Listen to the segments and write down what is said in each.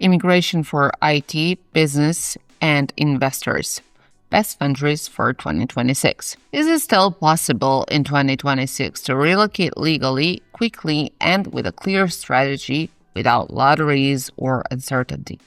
Immigration for IT, business, and investors. Best countries for 2026. Is it still possible in 2026 to relocate legally, quickly, and with a clear strategy without lotteries or uncertainty?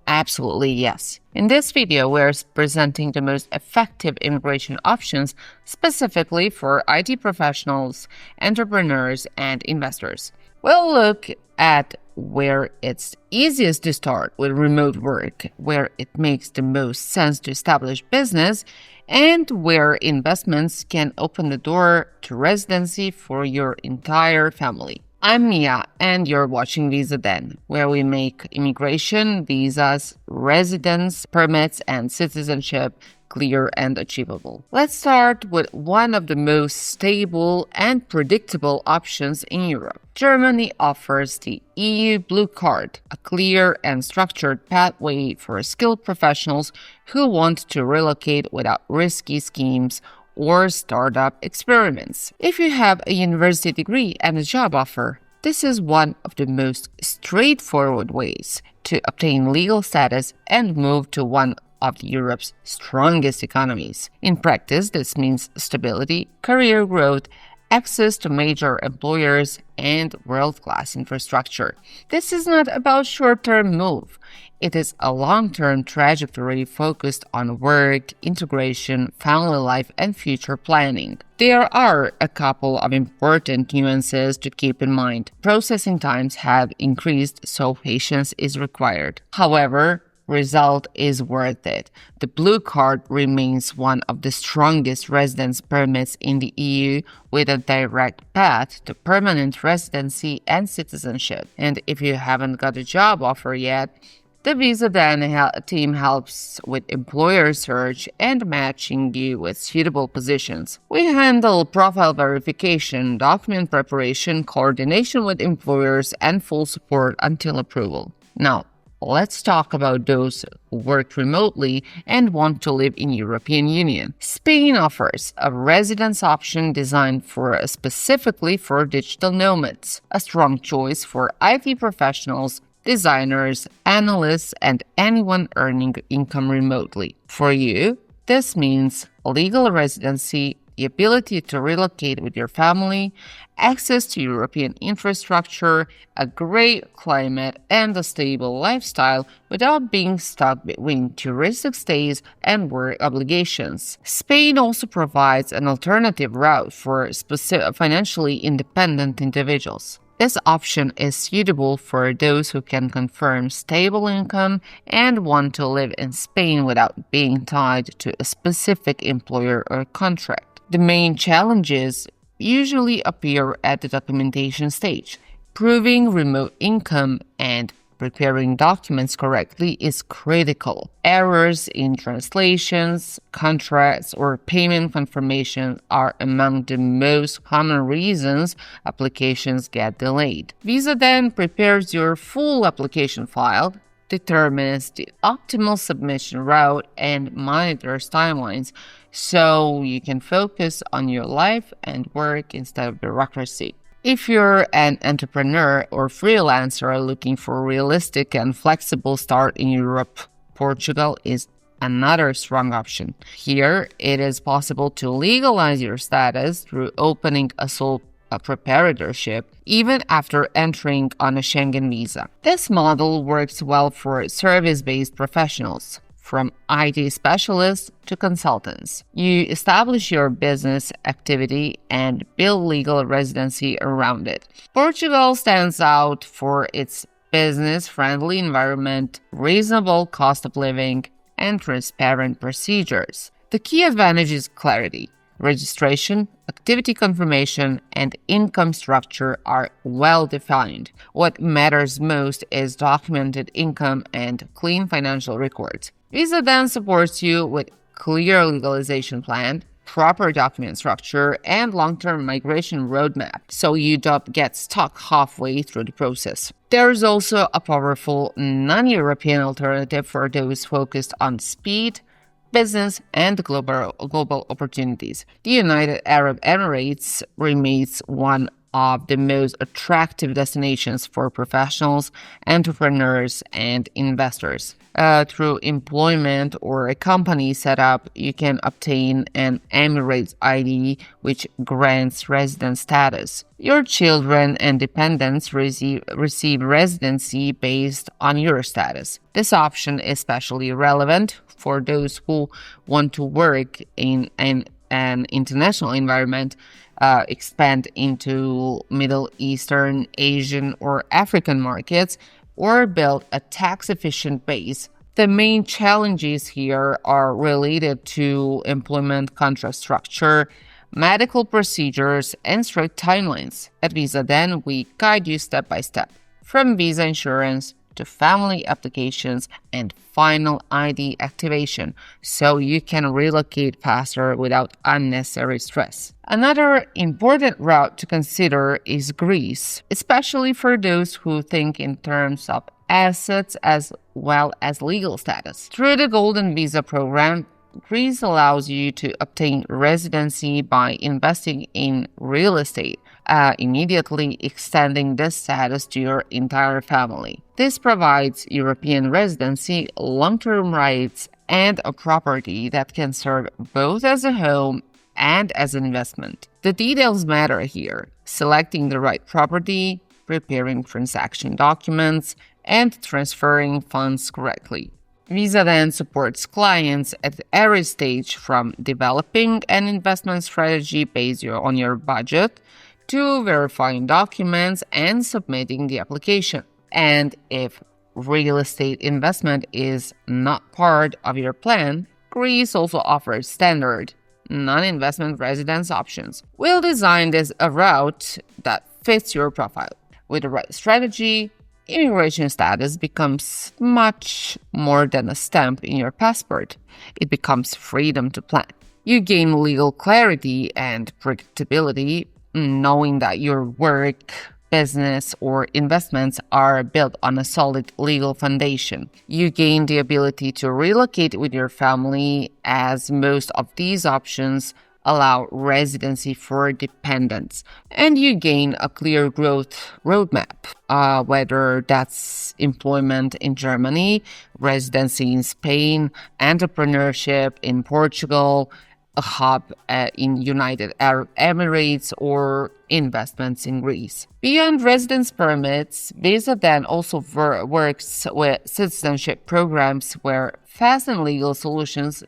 Absolutely yes. In this video, we're presenting the most effective immigration options specifically for IT professionals, entrepreneurs, and investors. We'll look at where it's easiest to start with remote work, where it makes the most sense to establish business, and where investments can open the door to residency for your entire family. I'm Mia, and you're watching Visa Den, where we make immigration, visas, residence permits, and citizenship clear and achievable. Let's start with one of the most stable and predictable options in Europe. Germany offers the EU Blue Card, a clear and structured pathway for skilled professionals who want to relocate without risky schemes or startup experiments. If you have a university degree and a job offer, this is one of the most straightforward ways to obtain legal status and move to one of Europe's strongest economies. In practice, this means stability, career growth, access to major employers, and world-class infrastructure. This is not about short-term move. It is a long-term trajectory focused on work, integration, family life, and future planning. There are a couple of important nuances to keep in mind. Processing times have increased, so patience is required. However, result is worth it. The Blue Card remains one of the strongest residence permits in the EU with a direct path to permanent residency and citizenship. And if you haven't got a job offer yet, the Visa Den team helps with employer search and matching you with suitable positions. We handle profile verification, document preparation, coordination with employers, and full support until approval. Now, let's talk about those who work remotely and want to live in European Union. Spain offers a residence option designed specifically for digital nomads, a strong choice for IT professionals, designers, analysts, and anyone earning income remotely. For you, this means legal residency, the ability to relocate with your family, access to European infrastructure, a great climate, and a stable lifestyle without being stuck between touristic stays and work obligations. Spain also provides an alternative route for financially independent individuals. This option is suitable for those who can confirm stable income and want to live in Spain without being tied to a specific employer or contract. The main challenges usually appear at the documentation stage. Proving remote income and preparing documents correctly is critical. Errors in translations, contracts, or payment confirmation are among the most common reasons applications get delayed. Visa then prepares your full application file, determines the optimal submission route, and monitors timelines so you can focus on your life and work instead of bureaucracy. If you're an entrepreneur or freelancer looking for a realistic and flexible start in Europe, Portugal is another strong option. Here, it is possible to legalize your status through opening a sole proprietorship even after entering on a Schengen visa. This model works well for service-based professionals, from IT specialists to consultants. You establish your business activity and build legal residency around it. Portugal stands out for its business-friendly environment, reasonable cost of living, and transparent procedures. The key advantage is clarity. Registration, activity confirmation, and income structure are well defined. What matters most is documented income and clean financial records. Visa then supports you with clear legalization plan, proper document structure, and long-term migration roadmap, so you don't get stuck halfway through the process. There is also a powerful non-European alternative for those focused on speed, business, and global opportunities. The United Arab Emirates remains one of the most attractive destinations for professionals, entrepreneurs, and investors. Through employment or a company setup, you can obtain an Emirates ID, which grants resident status. Your children and dependents receive residency based on your status. This option is especially relevant for those who want to work in an international environment, expand into Middle Eastern, Asian, or African markets, or build a tax-efficient base. The main challenges here are related to employment contract structure, medical procedures, and strict timelines. At Visa Den, we guide you step by step, from visa insurance to family applications and final ID activation, so you can relocate faster without unnecessary stress. Another important route to consider is Greece, especially for those who think in terms of assets as well as legal status. Through the Golden Visa program, Greece allows you to obtain residency by investing in real estate, immediately extending this status to your entire family. This provides European residency, long-term rights, and a property that can serve both as a home and as an investment. The details matter here: selecting the right property, preparing transaction documents, and transferring funds correctly. Visa then supports clients at every stage, from developing an investment strategy based on your budget to verifying documents and submitting the application. And if real estate investment is not part of your plan, Greece also offers standard non-investment residence options. We'll design a route that fits your profile. With the right strategy, immigration status becomes much more than a stamp in your passport. It becomes freedom to plan. You gain legal clarity and predictability, knowing that your work, business, or investments are built on a solid legal foundation. You gain the ability to relocate with your family, as most of these options allow residency for dependents, and you gain a clear growth roadmap, whether that's employment in Germany, residency in Spain, entrepreneurship in Portugal, a hub in United Arab Emirates, or investments in Greece. Beyond residence permits, Visa then also works with citizenship programs where fast and legal solutions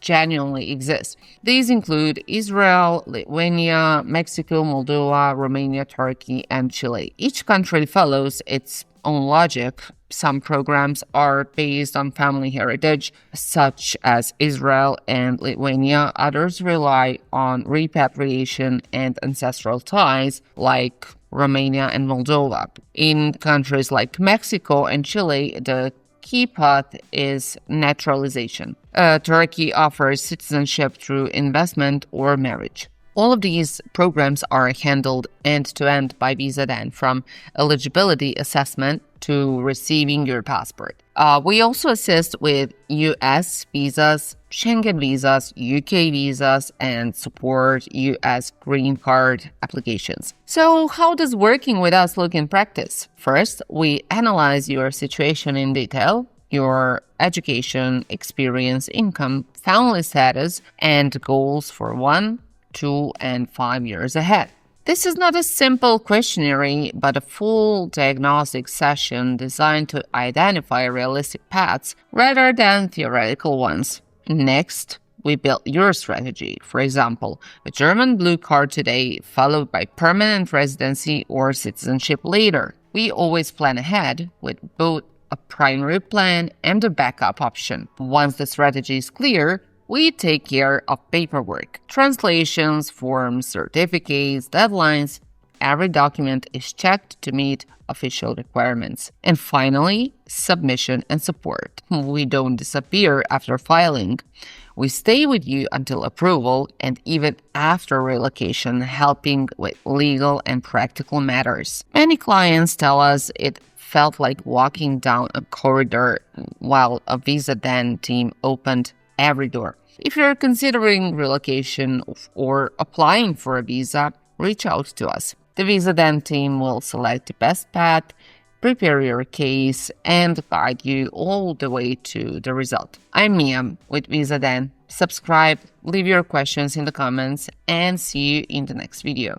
genuinely exist. These include Israel, Lithuania, Mexico, Moldova, Romania, Turkey, and Chile. Each country follows its own logic. Some programs are based on family heritage, such as Israel and Lithuania. Others rely on repatriation and ancestral ties, like Romania and Moldova. In countries like Mexico and Chile, the key path is naturalization. Turkey offers citizenship through investment or marriage. All of these programs are handled end-to-end by Visa Den, from eligibility assessment to receiving your passport. We also assist with US visas, Schengen visas, UK visas, and support US green card applications. So how does working with us look in practice? First, we analyze your situation in detail, your education, experience, income, family status, and goals for 1, 2, and 5 years ahead. This is not a simple questionnaire, but a full diagnostic session designed to identify realistic paths rather than theoretical ones. Next, we build your strategy. For example, a German blue card today, followed by permanent residency or citizenship later. We always plan ahead with both a primary plan and a backup option. Once the strategy is clear, we take care of paperwork, translations, forms, certificates, deadlines. Every document is checked to meet official requirements. And finally, submission and support. We don't disappear after filing. We stay with you until approval and even after relocation, helping with legal and practical matters. Many clients tell us it felt like walking down a corridor while a Visa Den team opened every door. If you're considering relocation or applying for a visa, reach out to us. The VisaDen team will select the best path, prepare your case, and guide you all the way to the result. I'm Mia with VisaDen. Subscribe, leave your questions in the comments, and see you in the next video.